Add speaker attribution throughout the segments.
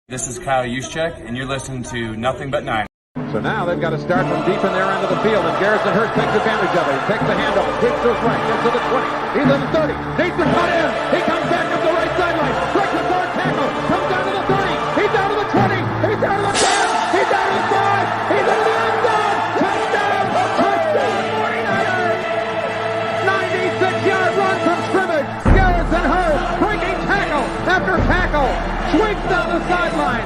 Speaker 1: This is Kyle Juszczyk, and you're listening to Nothing But Nine.
Speaker 2: So now they've got to start from deep in their end of the field, and Garrison Hurst takes advantage of it. He takes the handoff, hits to his right, gets to the 20. He's in the 30. Needs to cut in. He comes back up the right sideline. Breaks the third tackle. Comes down to the 30. He's down to the 20. He's down to the 10. He's down to the 5. He's into the end zone. Touchdown! Touchdown! 49ers! 96-yard run from scrimmage. Garrison Hurst breaking tackle after tackle. Sweeps down the sideline.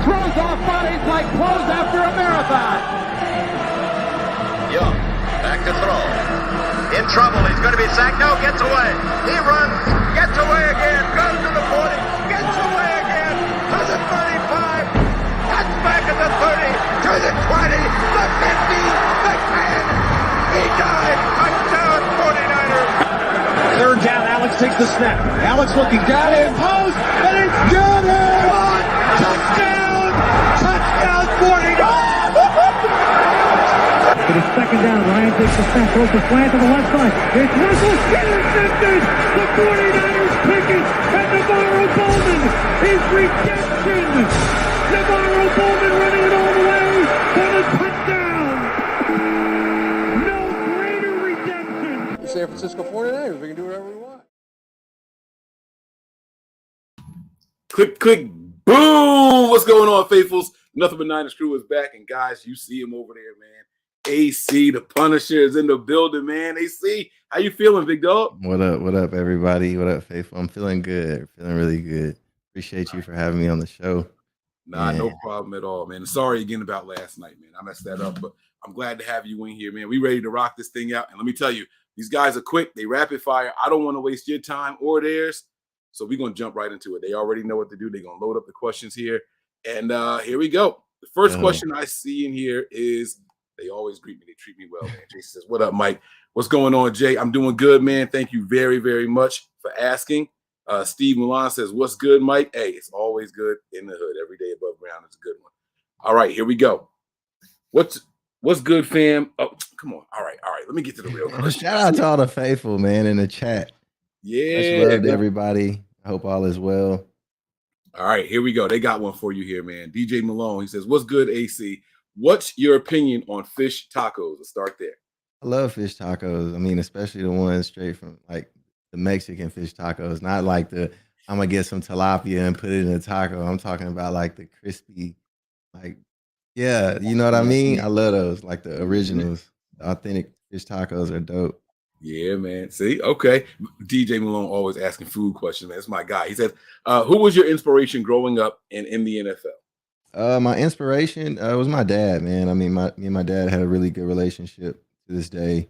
Speaker 2: Throws off bodies like clothes after a marathon.
Speaker 3: Young, back to throw. In trouble, he's going to be sacked. No, gets away. He runs, gets away again, goes to the 40, gets away again, to the 35, cuts back at the 30, to the 20, the 50, the 10. He died. Touchdown, 49ers.
Speaker 2: Third down, Alex takes the snap. Alex looking down in post, and it's good. Touchdown! Touchdown, 49ers!
Speaker 4: It is second down. Ryan takes the snap, throws the slant to the left side. It's Russell, intercepted! The 49ers pick it, and Navarro Bowman is redemption! Navarro Bowman running it all the way for the touchdown! No greater redemption!
Speaker 2: San Francisco 49ers, we can do whatever we want.
Speaker 5: Click, boom! What's going on, faithfuls? Nothing But Niners crew is back, and guys, you see him over there, man. AC, the Punisher, is in the building, man. AC, how you feeling, big dog?
Speaker 6: What up, everybody? What up, faithful? I'm feeling good, feeling really good. Appreciate you for having me on the show.
Speaker 5: Nah, no problem at all, man. Sorry again about last night, man. I messed that up, but I'm glad to have you in here, man. We ready to rock this thing out, and let me tell you, these guys are quick. They rapid fire. I don't want to waste your time or theirs, so we're going to jump right into it. They already know what to do. They're going to load up the questions here, and here we go. The first question I see in here is, they always greet me. They treat me well, man. Jay says, what up, Mike? What's going on, Jay? I'm doing good, man. Thank you very, very much for asking. Steve Milan says, what's good, Mike? Hey, it's always good in the hood. Every day above ground is a good one. All right, here we go. What's good, fam? Oh, come on. All right. Let me get to the real question.
Speaker 6: Shout out to all the faithful, man, in the chat.
Speaker 5: Yeah.
Speaker 6: Much love to everybody. I hope all is well.
Speaker 5: All right, here we go. They got one for you here, man. DJ Malone, he says, what's good, AC? What's your opinion on fish tacos? Let's start there.
Speaker 6: I love fish tacos. I mean, especially the ones straight from like the Mexican fish tacos, not like the I'm gonna get some tilapia and put it in a taco. I'm talking about like the crispy, like, yeah, you know what I mean? I love those, like the originals. The authentic fish tacos are dope.
Speaker 5: Yeah, man. See, okay. DJ Malone always asking food questions, man. That's my guy. He says, who was your inspiration growing up and in the NFL?
Speaker 6: My inspiration was my dad, man. I mean, me and my dad had a really good relationship to this day.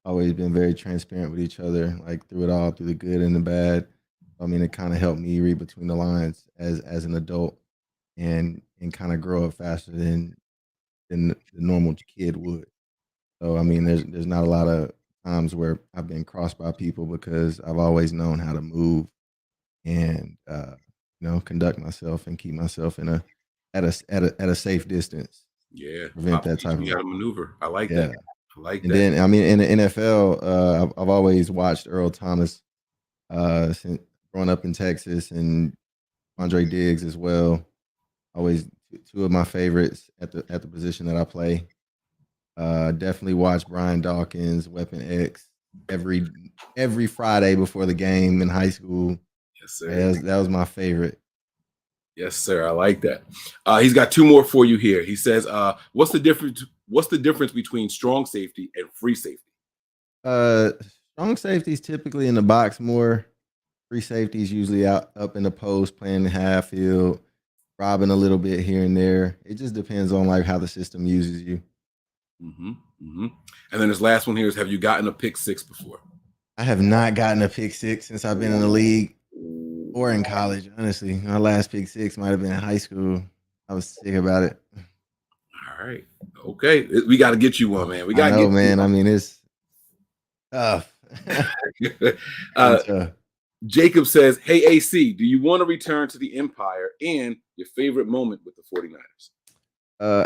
Speaker 6: Always been very transparent with each other, like through it all, through the good and the bad. I mean, it kind of helped me read between the lines as an adult and kind of grow up faster than the normal kid would. So, I mean, there's not a lot of times where I've been crossed by people because I've always known how to move and conduct myself and keep myself at a safe distance.
Speaker 5: Yeah,
Speaker 6: prevent that type of
Speaker 5: you got to maneuver. I like
Speaker 6: yeah.
Speaker 5: that. I like
Speaker 6: And
Speaker 5: that.
Speaker 6: then, I mean, in the NFL, I've always watched Earl Thomas since growing up in Texas, and Andre Diggs as well. Always two of my favorites at the position that I play. Definitely watch Brian Dawkins, Weapon X, every Friday before the game in high school.
Speaker 5: Yes, sir.
Speaker 6: That was my favorite.
Speaker 5: Yes, sir. I like that. He's got two more for you here. He says, what's the difference between strong safety and free safety?
Speaker 6: Strong safety is typically in the box more. Free safety is usually up in the post, playing the half field, robbing a little bit here and there. It just depends on like how the system uses you.
Speaker 5: And then this last one here is, have you gotten a pick six before?
Speaker 6: I have not gotten a pick six since I've been in the league or in college, honestly. My last pick six might have been in high school. I was sick about it.
Speaker 5: All right. Okay. We got to get you one, man. We got to get
Speaker 6: man.
Speaker 5: you one.
Speaker 6: I mean, it's tough.
Speaker 5: Jacob says, hey, AC, do you want to return to the Empire and your favorite moment with the 49ers?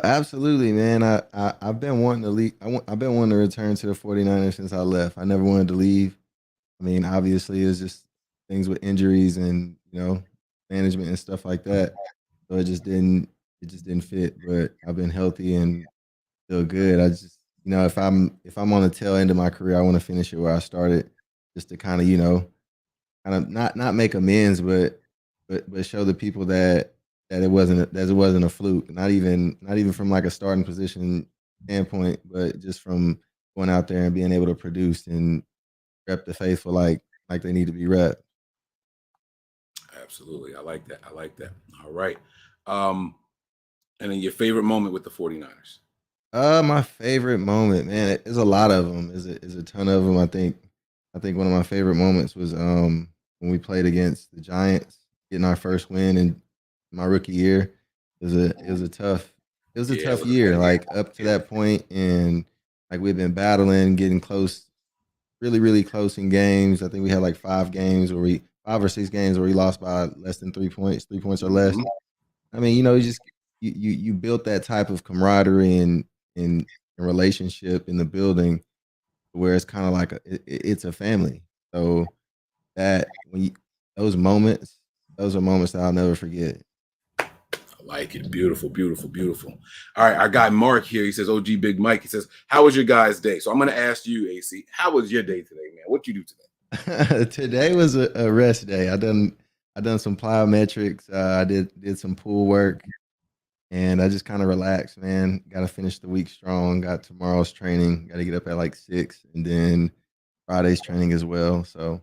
Speaker 6: Absolutely, man. I've been wanting to leave. I've been wanting to return to the 49ers since I left. I never wanted to leave. I mean, obviously, it's just things with injuries and, management and stuff like that. so it just didn't fit. But I've been healthy and feel good. I just, if I'm on the tail end of my career, I want to finish it where I started, just to kind of, not make amends, but show the people that it wasn't a fluke. Not even from like a starting position standpoint, but just from going out there and being able to produce and rep the faithful like they need to be rep.
Speaker 5: Absolutely. I like that. I like that. All right. And then your favorite moment with the 49ers.
Speaker 6: My favorite moment, man, there's a lot of them. Is a ton of them. I think one of my favorite moments was when we played against the Giants, getting our first win in my rookie year. It was a
Speaker 5: Yeah, it
Speaker 6: tough
Speaker 5: was a
Speaker 6: year,
Speaker 5: good year.
Speaker 6: like up to that point, and like we've been battling, getting close, really, really close in games. I think we had like 5 or 6 games where we lost by less than 3 points or less.
Speaker 5: Mhm.
Speaker 6: I mean, you built that type of camaraderie and relationship in the building where it's kind of like it's a family. So that when you, those are moments that I'll never forget.
Speaker 5: I like it. Beautiful, beautiful, beautiful. All right. Our guy Mark here, he says, OG Big Mike, he says, how was your guys' day? So I'm going to ask you, AC, how was your day today, man? What you do today?
Speaker 6: Today was a rest day. I done some plyometrics. I did some pool work, and I just kind of relaxed, man. Got to finish the week strong. Got tomorrow's training. Got to get up at like 6, and then Friday's training as well. So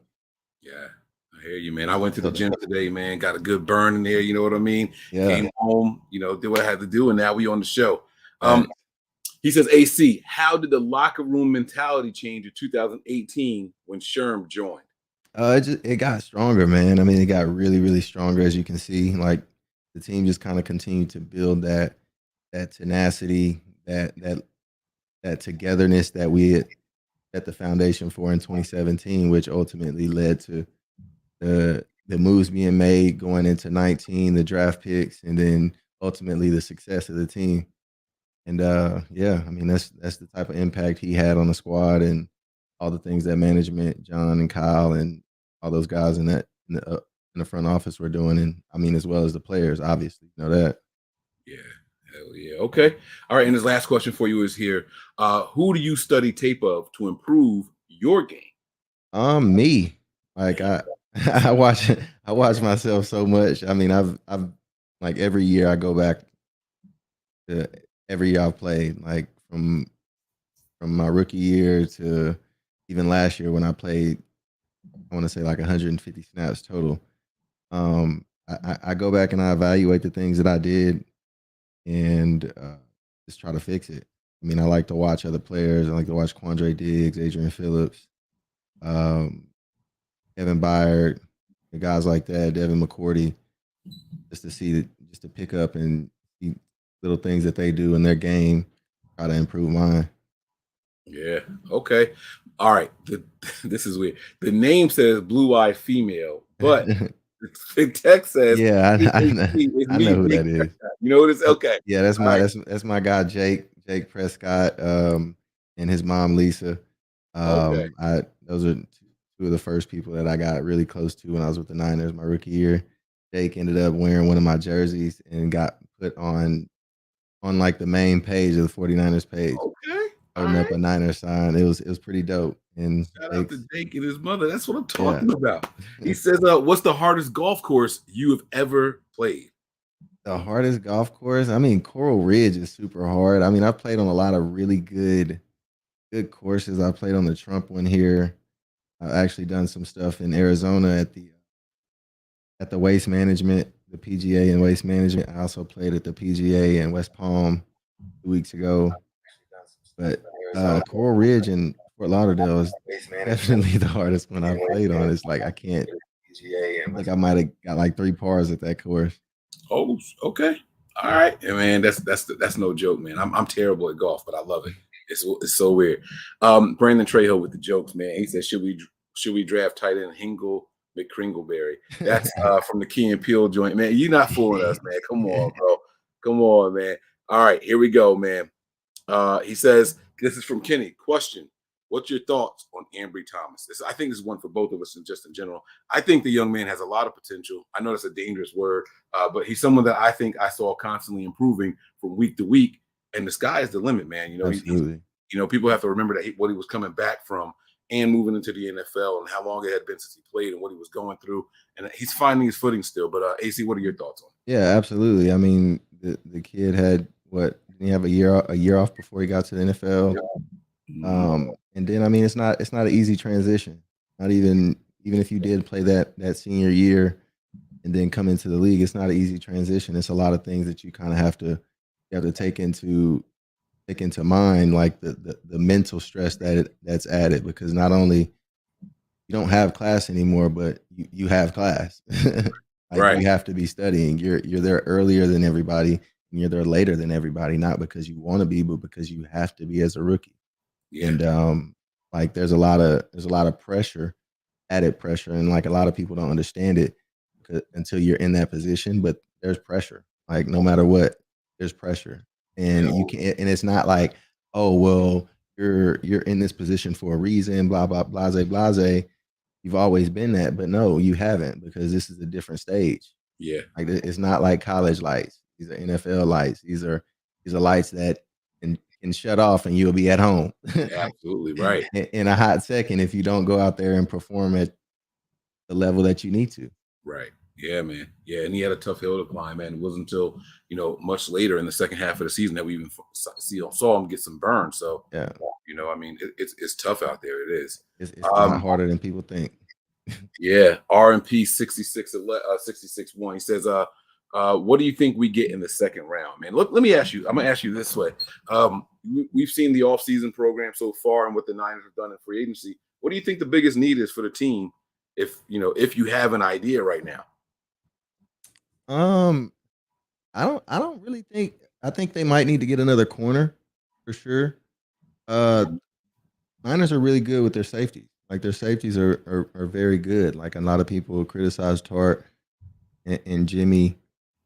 Speaker 5: Yeah, I hear you, man. I went to the gym today, man. Got a good burn in there. You know what I mean?
Speaker 6: yeah.
Speaker 5: Came home, did what I had to do, and now we on the show.
Speaker 6: Right.
Speaker 5: He says, AC, how did the locker room mentality change in 2018 when Sherm joined?
Speaker 6: It got stronger, man. I mean, it got really, really stronger, as you can see. Like the team just kind of continued to build that tenacity, that togetherness that we had set the foundation for in 2017, which ultimately led to the moves being made going into 19, the draft picks, and then ultimately the success of the team. And yeah, I mean that's the type of impact he had on the squad and all the things that management, John and Kyle and all those guys in the front office were doing, and I mean as well as the players, obviously, that.
Speaker 5: Yeah, hell yeah. Okay. All right. And his last question for you is here. Who do you study tape of to improve your game?
Speaker 6: Me, like I watch myself so much. I mean, I've like every year I go back to every year I've played, like from my rookie year to even last year when I played, I want to say like 150 snaps total. I go back and I evaluate the things that I did and just try to fix it. I mean, I like to watch other players. I like to watch Quandre Diggs, Adrian Phillips, um, Kevin Byard, the guys like that, Devin McCourty, just to pick up and see little things that they do in their game, try to improve mine.
Speaker 5: Yeah. Okay. All right. This is weird. The name says blue eye female, but the text says
Speaker 6: Yeah,
Speaker 5: it's
Speaker 6: I
Speaker 5: me,
Speaker 6: know who
Speaker 5: Jake
Speaker 6: that is.
Speaker 5: Prescott. You know what it's okay.
Speaker 6: Yeah, that's
Speaker 5: All
Speaker 6: my
Speaker 5: right.
Speaker 6: that's my guy Jake Prescott, and his mom Lisa.
Speaker 5: Okay.
Speaker 6: Those are two of the first people that I got really close to when I was with the Niners my rookie year. Jake ended up wearing one of my jerseys and got put on like the main page of the 49ers page,
Speaker 5: Okay. All
Speaker 6: holding up
Speaker 5: right.
Speaker 6: a Niners sign. It was pretty dope. And
Speaker 5: Shout out to
Speaker 6: Jake's,
Speaker 5: Jake and his mother. That's what I'm
Speaker 6: yeah.
Speaker 5: talking about. He says, what's the hardest golf course you have ever played?
Speaker 6: The hardest golf course? I mean, Coral Ridge is super hard. I mean, I've played on a lot of really good courses. I played on the Trump one here. I've actually done some stuff in Arizona at the Waste Management, the PGA and Waste Management. I also played at the PGA in West Palm 2 weeks ago. But Coral Ridge and Fort Lauderdale is definitely the hardest one I've played on. It's like I think I might have got like 3 pars at that course.
Speaker 5: Oh, okay. All right. And man, that's no joke, man. I'm terrible at golf, but I love it. It's so weird. Brandon Trejo with the jokes, man. He said, should we draft tight end Hingle McCringleberry? That's from the Key and Peele joint, man. You're not fooling us, man. Come on, bro. Come on, man. All right, here we go, man. He says, this is from Kenny. Question: What's your thoughts on Ambry Thomas? I think this is one for both of us and just in general. I think the young man has a lot of potential. I know that's a dangerous word, but he's someone that I think I saw constantly improving from week to week. And the sky is the limit, man.
Speaker 6: Absolutely.
Speaker 5: People have to remember that what he was coming back from and moving into the NFL and how long it had been since he played and what he was going through. And he's finding his footing still. But AC, what are your thoughts on it?
Speaker 6: Yeah, absolutely. I mean, the kid had didn't he have a year off before he got to the NFL? And then I mean, it's not an easy transition. Not even if you did play that senior year and then come into the league, it's not an easy transition. It's a lot of things that you kind of have to take into mind, like the mental stress that's added, because not only you don't have class anymore, but you have class.
Speaker 5: Right.
Speaker 6: You have to be studying. You're there earlier than everybody, and you're there later than everybody, not because you want to be, but because you have to be as a rookie.
Speaker 5: Yeah.
Speaker 6: And like there's a lot of pressure, added pressure, and like a lot of people don't understand it until you're in that position. But there's pressure. Like no matter what, there's pressure, and you can't. And it's not like, oh well, you're in this position for a reason. Blah blah blase blase. You've always been that, but no, you haven't, because this is a different stage.
Speaker 5: Yeah.
Speaker 6: Like it's not like college lights. These are NFL lights. These are lights that can shut off and you'll be at home.
Speaker 5: Absolutely right.
Speaker 6: in a hot second if you don't go out there and perform at the level that you need to.
Speaker 5: Right. Yeah, man. Yeah, and he had a tough hill to climb, man. It wasn't until much later in the second half of the season that we even saw him get some burn. So
Speaker 6: yeah,
Speaker 5: I mean, it's tough out there. It is.
Speaker 6: It's a lot harder than people think.
Speaker 5: Yeah. RMP 66-1. He says, what do you think we get in the second round, man? Look, let me ask you. I'm gonna ask you this way. We've seen the offseason program so far and what the Niners have done in free agency. What do you think the biggest need is for the team, if you have an idea right now?
Speaker 6: I don't really think. I think they might need to get another corner for sure. Niners are really good with their safeties. Like their safeties are very good. Like a lot of people criticize Tart and Jimmy,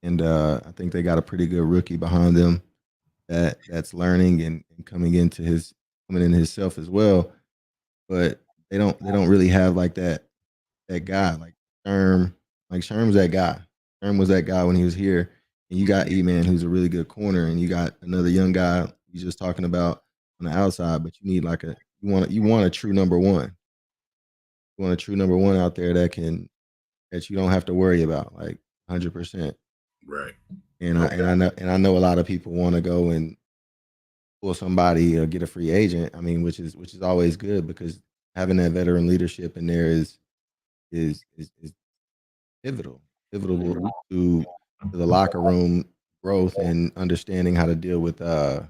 Speaker 6: and I think they got a pretty good rookie behind them that's learning and coming into himself as well. But they don't really have like that guy like Sherm. Like Sherm's that guy. Sherm was that guy when he was here. And you got E-Man, who's a really good corner, and you got another young guy you're just talking about on the outside. But you need like you want a true number one. You want a true number one out there that you don't have to worry about, like 100%.
Speaker 5: Right.
Speaker 6: And I know a lot of people want to go and pull somebody or get a free agent. I mean, which is always good, because having that veteran leadership in there is pivotal to the locker room growth and understanding how to deal with the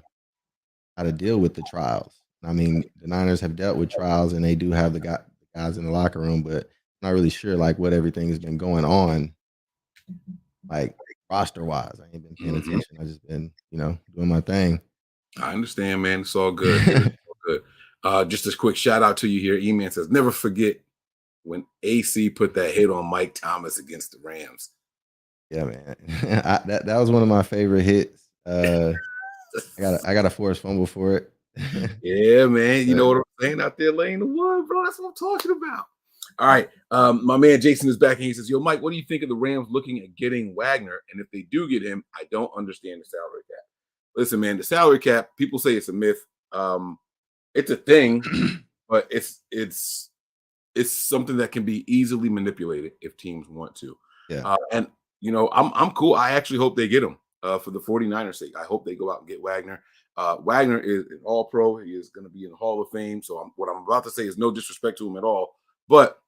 Speaker 6: trials. I mean, the Niners have dealt with trials, and they do have the guys in the locker room, but I'm not really sure like what everything has been going on, like roster wise. I ain't been paying attention. I just been, doing my thing.
Speaker 5: I understand, man. It's all good. It's all good. Just a quick shout out to you here. E-Man says, never forget when AC put that hit on Mike Thomas against the Rams.
Speaker 6: Yeah, man. That was one of my favorite hits. I got a forced fumble for it.
Speaker 5: Yeah, man. You know what I'm saying? Out there laying the wood, bro. That's what I'm talking about. All right. My man Jason is back, and he says, yo, Mike, what do you think of the Rams looking at getting Wagner? And if they do get him, I don't understand the salary cap. Listen, man, the salary cap, people say it's a myth. It's a thing, but it's something that can be easily manipulated if teams want to.
Speaker 6: Yeah.
Speaker 5: And I'm cool. I actually hope they get him for the 49ers sake. I hope they go out and get Wagner. Wagner is an all-pro. He is going to be in the Hall of Fame. So what I'm about to say is no disrespect to him at all. But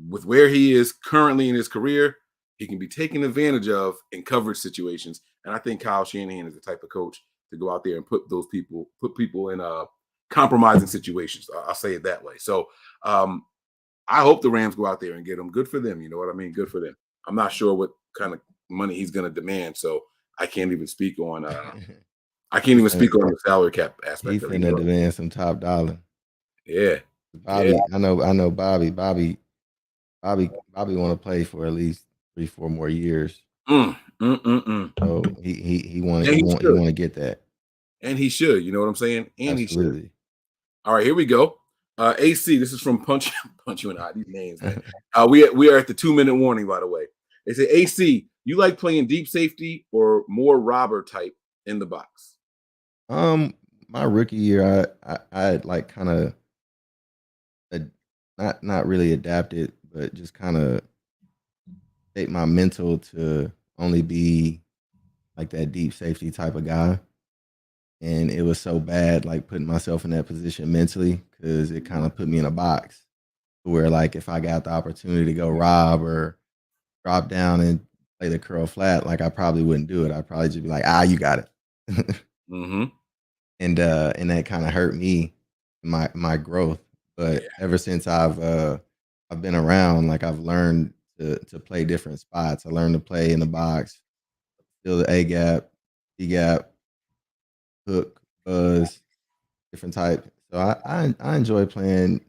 Speaker 5: with where he is currently in his career, he can be taken advantage of in coverage situations. And I think Kyle Shanahan is the type of coach to go out there and put people in compromising situations. I'll say it that way. So I hope the Rams go out there and get him. Good for them. You know what I mean? Good for them. I'm not sure what kind of money he's going to demand, so I can't even speak on. The salary cap aspect.
Speaker 6: He's going to demand some top dollar.
Speaker 5: Yeah,
Speaker 6: Bobby. Yeah. I know Bobby. Bobby want to play for at least 3-4 more years. So he want to get that,
Speaker 5: and he should. You know what I'm saying? And
Speaker 6: absolutely.
Speaker 5: He should. All right, here we go. AC, this is from Punch You and I. These names, man. We are at the 2-minute warning, by the way. They say, AC, you like playing deep safety or more robber type in the box?
Speaker 6: My rookie year, I like kind of not really adapted, but just kind of take my mental to only be like that deep safety type of guy. And it was so bad, like putting myself in that position mentally, because it kind of put me in a box where, like, if I got the opportunity to go rob or drop down and play the curl flat, like I probably wouldn't do it. I'd probably just be like, you got it.
Speaker 5: Mm-hmm.
Speaker 6: And that kind of hurt me, my growth. But ever since I've been around, like I've learned to play different spots. I learned to play in the box, fill the A gap, B gap, hook, buzz, different type. So I enjoy playing.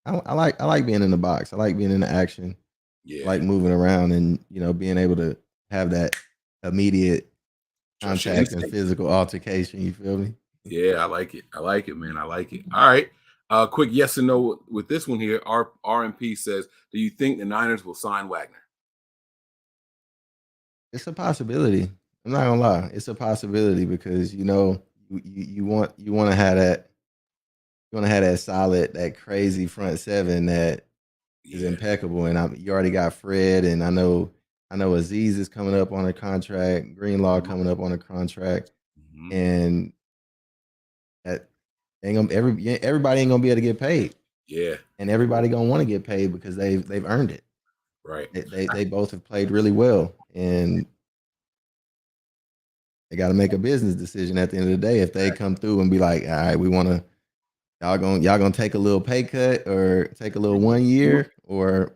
Speaker 6: I like being in the box. I like being in the action.
Speaker 5: Yeah.
Speaker 6: I like moving around and being able to have that immediate contact and physical altercation. You feel me?
Speaker 5: Yeah, I like it. I like it, man. I like it. All right. Quick yes and no with this one here. RMP says, do you think the Niners will sign Wagner?
Speaker 6: It's a possibility. I'm not gonna lie. It's a possibility because you want to have that solid, that crazy front seven that is impeccable. And you already got Fred, and I know Aziz is coming up on a contract, Greenlaw coming up on a contract, and that everybody ain't gonna be able to get paid.
Speaker 5: Yeah,
Speaker 6: and everybody gonna want to get paid because they've earned it.
Speaker 5: Right.
Speaker 6: They both have played really well, and they got to make a business decision at the end of the day. If they come through and be like, all right, we want to, y'all gonna take a little pay cut or take a little 1 year, or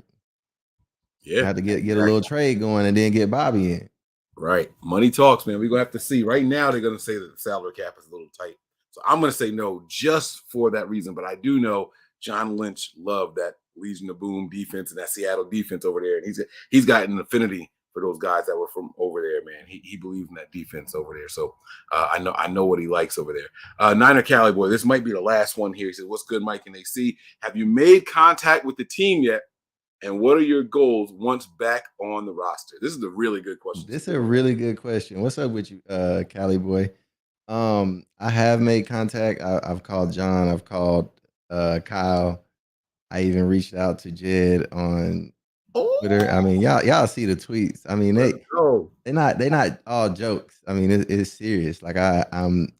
Speaker 6: have to get a little trade going and then get Bobby in.
Speaker 5: Right. Money talks, man. We're gonna have to see. Right now, they're gonna say that the salary cap is a little tight. So I'm gonna say no just for that reason. But I do know John Lynch loved that Legion of Boom defense and that Seattle defense over there. And he's got an affinity for those guys that were from over there, man. He believed in that defense over there. So I know what he likes over there. Niner Cali boy, this might be the last one here. He said, what's good, Mike and AC? Have you made contact with the team yet? And what are your goals once back on the roster? This is a really good question.
Speaker 6: This is a really good question. What's up with you, Cali boy? I have made contact. I've called John. I've called Kyle. I even reached out to Jed on Twitter. I mean, y'all see the tweets. I mean, they're not all jokes. I mean, it's serious. Like I'm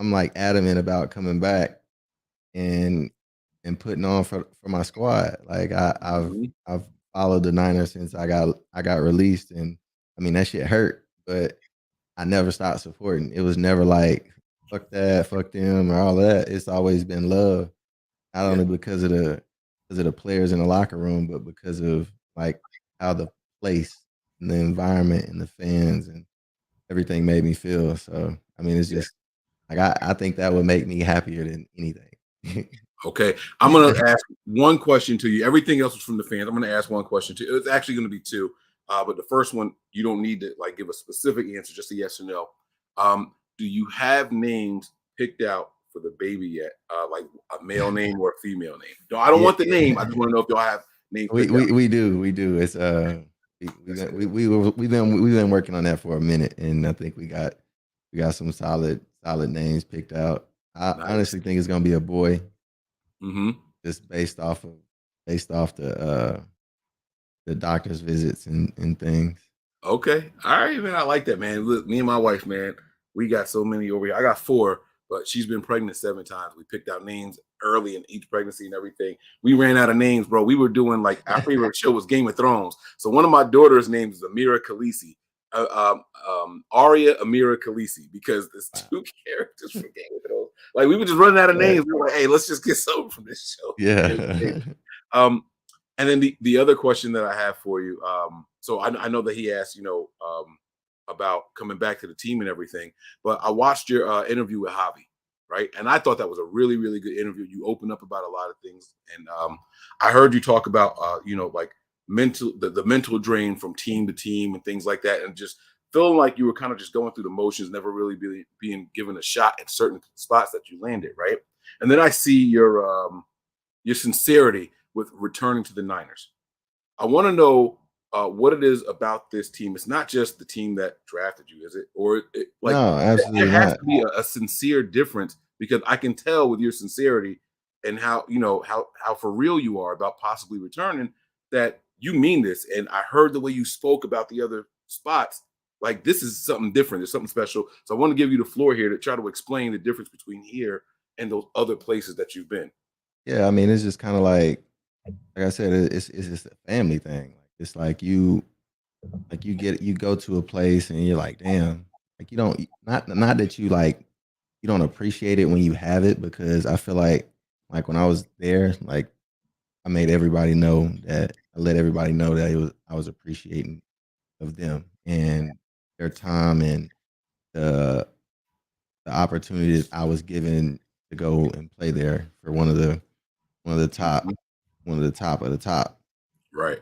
Speaker 6: like adamant about coming back and putting on for my squad. Like I've followed the Niners since I got released, and I mean that shit hurt, but I never stopped supporting. It was never like fuck that, fuck them, or all that. It's always been love, not only because of the players in the locker room, but because of like how the place and the environment and the fans and everything made me feel. So I mean, it's just like I think that would make me happier than anything.
Speaker 5: Okay, I'm going to ask one question to you. Everything else was from the fans. I'm going to ask one question to you. It's actually going to be two, but the first one, you don't need to like give a specific answer, just a yes or no. Do you have names picked out for the baby yet? Like a male name or a female name? No, I don't want the name. I just want to know if y'all have names.
Speaker 6: We do. It's we've been working on that for a minute, and I think we got some solid names picked out. I honestly think it's gonna be a boy.
Speaker 5: Mm-hmm.
Speaker 6: Just based off the doctor's visits and things.
Speaker 5: Okay. All right, man. I like that, man. Look, me and my wife, man, we got so many over here. I got 4, but she's been pregnant 7 times. We picked out names early in each pregnancy and everything. We ran out of names, bro. We were doing like our favorite show was Game of Thrones. So one of my daughter's names is Amira Khaleesi. Arya Amira Khaleesi, because there's 2 characters from Game of Thrones. Like we were just running out of names. We were like, hey, let's just get something from this show.
Speaker 6: Yeah.
Speaker 5: And then the other question that I have for you, so I know that he asked, about coming back to the team and everything, but I watched your interview with Javi, right? And I thought that was a really, really good interview. You opened up about a lot of things, and I heard you talk about, like the mental drain from team to team and things like that, and just feeling like you were kind of just going through the motions, never really being given a shot at certain spots that you landed, right? And then I see your sincerity with returning to the Niners. I want to know what it is about this team. It's not just the team that drafted you, is it? Or like
Speaker 6: No,
Speaker 5: there
Speaker 6: absolutely
Speaker 5: has
Speaker 6: not.
Speaker 5: to be a sincere difference, because I can tell with your sincerity and how how for real you are about possibly returning, that you mean this. And I heard the way you spoke about the other spots. Like, this is something different. There's something special. So I want to give you the floor here to try to explain the difference between here and those other places that you've been.
Speaker 6: Yeah, I mean, it's just kind of like I said, it's just a family thing. Like, it's like you go to a place and you're like, damn, like you don't not that you like you don't appreciate it when you have it, because I feel like when I was there, like I let everybody know that I was appreciating of them and their time and the the opportunity that I was given to go and play there for one of the top
Speaker 5: Mhm.
Speaker 6: one of the top of the top.
Speaker 5: Right.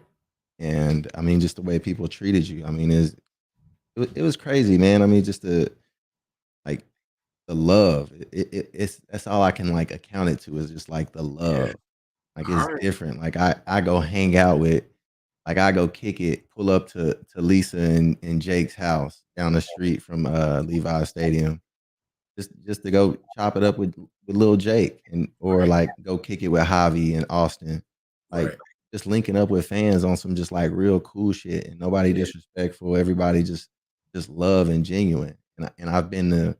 Speaker 6: And I mean, just the way people treated you. I mean, it was crazy, man. I mean, just like the love. It's that's all I can like account it to, is just like the
Speaker 5: Yeah.
Speaker 6: love. Like,
Speaker 5: All
Speaker 6: it's
Speaker 5: right.
Speaker 6: different. Like, I go hang out with, like, I go kick it, pull up to Lisa and Jake's house down the street from Levi Stadium, just to go chop it up with Lil Jake, and or
Speaker 5: Right.
Speaker 6: like go kick it with Javi and Austin, like
Speaker 5: Right.
Speaker 6: just linking up with fans on some just like real cool shit, and nobody
Speaker 5: Yeah.
Speaker 6: disrespectful, everybody just love and genuine. And I've been to,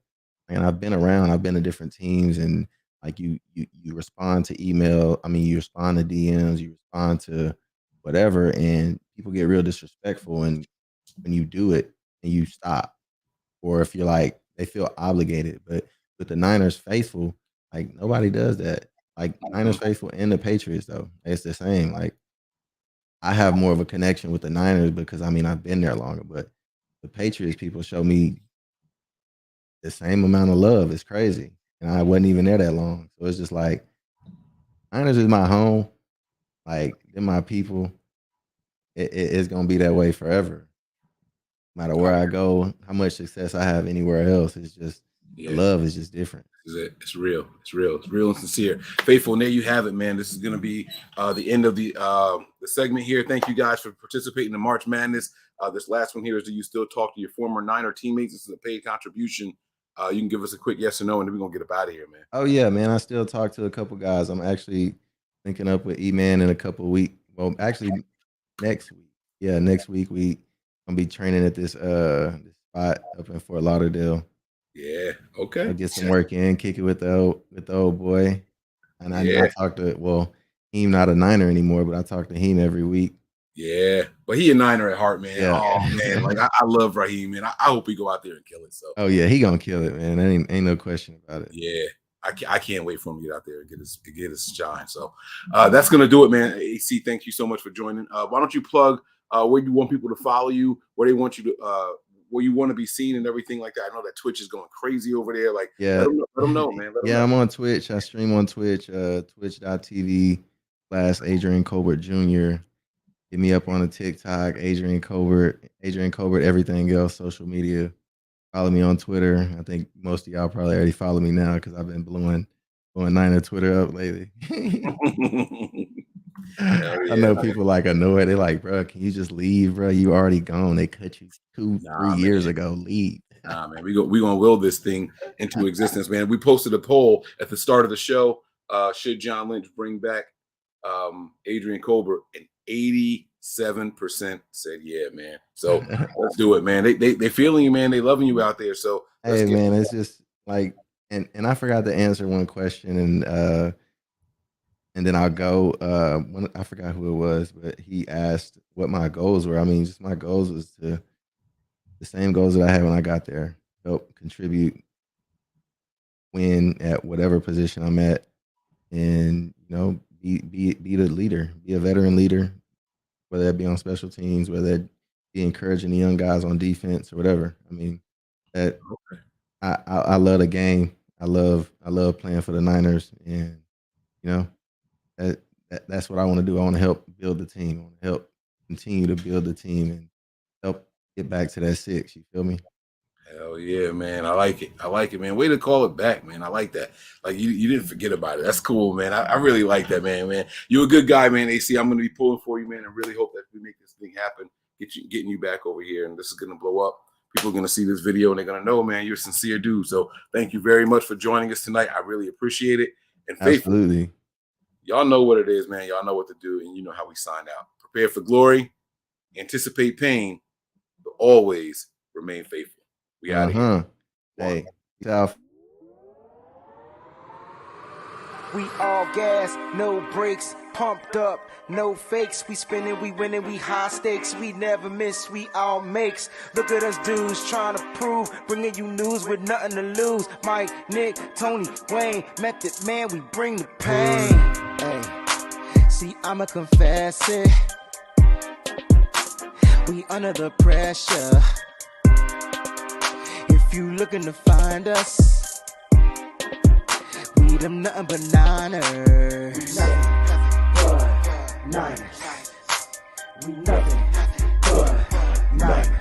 Speaker 6: and I've been around, I've been to different teams, and like you respond to email, I mean you respond to DMs, you respond to whatever, and people get real disrespectful, and when you do it and you stop, or if you're like they feel obligated. But with the Niners faithful, like nobody does that. Like Niners
Speaker 5: Mhm.
Speaker 6: faithful and the Patriots though, it's the same. Like I have more of a connection with the Niners because I mean I've been there longer, but the Patriots people show me the same amount of love. It's crazy, and I wasn't even there that long, so it's just like Niners is my home. Like they're my people. It's gonna be that way forever. No matter where I go, how much success I have anywhere else, it's just the
Speaker 5: Yeah.
Speaker 6: love is just different.
Speaker 5: Is it? It's real. It's real. It's real and sincere. Faithful. And there you have it, man. This is going to be the end of the segment here. Thank you guys for participating in March Madness. This last one here is: do you still talk to your former Niner teammates? This is a paid contribution. You can give us a quick yes or no, and then we're gonna get up out of here, man.
Speaker 6: Oh yeah, man. I still talk to a couple guys. I'm actually linking up with E-Man in a couple of weeks. Well, actually next week. Yeah, next week we gonna be training at this spot up in Fort Lauderdale.
Speaker 5: Yeah. Okay.
Speaker 6: I'll get some work in, kick it with the old boy. And I
Speaker 5: Yeah.
Speaker 6: talk to, well, he's not a Niner anymore, but I talk to him every week.
Speaker 5: Yeah. But he a Niner at heart, man.
Speaker 6: Yeah.
Speaker 5: Oh man, like I love Raheem, man. I hope he go out there and kill it. So
Speaker 6: Oh yeah, he gonna kill it, man. Ain't no question about it.
Speaker 5: yeah. I can't wait for him to get out there and get his shine. So that's gonna do it, man. AC, thank you so much for joining. Why don't you plug where you want people to follow you, where they want you to where you want to be seen and everything like that. I know that Twitch is going crazy over there. Like
Speaker 6: Yeah.
Speaker 5: let them know, man. Let them
Speaker 6: Yeah,
Speaker 5: know.
Speaker 6: I'm on Twitch. I stream on Twitch, twitch.tv/Adrian Colbert Jr. Hit me up on the TikTok, Adrian Colbert, everything else, social media. Follow me on Twitter. I think most of y'all probably already follow me now because I've been blowing Niner Twitter up lately.
Speaker 5: Hell
Speaker 6: I
Speaker 5: yeah.
Speaker 6: know people like annoyed. They're like, bro, can you just leave, bro? You already gone. They cut you 2-3
Speaker 5: Nah,
Speaker 6: years
Speaker 5: man.
Speaker 6: ago. Leave.
Speaker 5: Nah, man, we gonna will this thing into existence, man. We posted a poll at the start of the show. Should John Lynch bring back Adrian Colbert? And 87% said yeah, man. So let's do it, man. They feeling you, man. They loving you out there. So let's
Speaker 6: Hey
Speaker 5: get
Speaker 6: man, it's just like, and I forgot to answer one question, and then I'll go. I forgot who it was, but he asked what my goals were. I mean, just my goals was to the same goals that I had when I got there. Help contribute, win at whatever position I'm at, and be the leader, be a veteran leader, whether that be on special teams, whether that be encouraging the young guys on defense or whatever. I mean, that I love the game. I love playing for the Niners, and you know that's what I want to do. I want to help build the team. I want to help continue to build the team and help get back to that 6. You feel me?
Speaker 5: Hell yeah, man. I like it, man. Way to call it back, man. I like that. Like you didn't forget about it. That's cool, man. I really like that, man. You're a good guy, man. AC, I'm gonna be pulling for you, man. I really hope that we make this thing happen, getting you back over here, and this is gonna blow up. People are gonna see this video and they're gonna know, man, you're a sincere dude. So thank you very much for joining us tonight. I really appreciate it. And faithful,
Speaker 6: Absolutely.
Speaker 5: y'all know what it is, man. Y'all know what to do, and you know how we sign out. Prepare for glory, anticipate pain, but always remain faithful. We out of here.
Speaker 6: Hey, South.
Speaker 7: We all gas, no brakes, pumped up, no fakes. We spinning, we winning, we high stakes. We never miss, we all makes. Look at us dudes trying to prove, bringing you news with nothing to lose. Mike, Nick, Tony, Wayne, Method Man, we bring the pain. Hey, see, I'ma confess it. We under the pressure. If you looking to find us, we them nothing but Niners. Nothing but Niners. We nothing but Niners.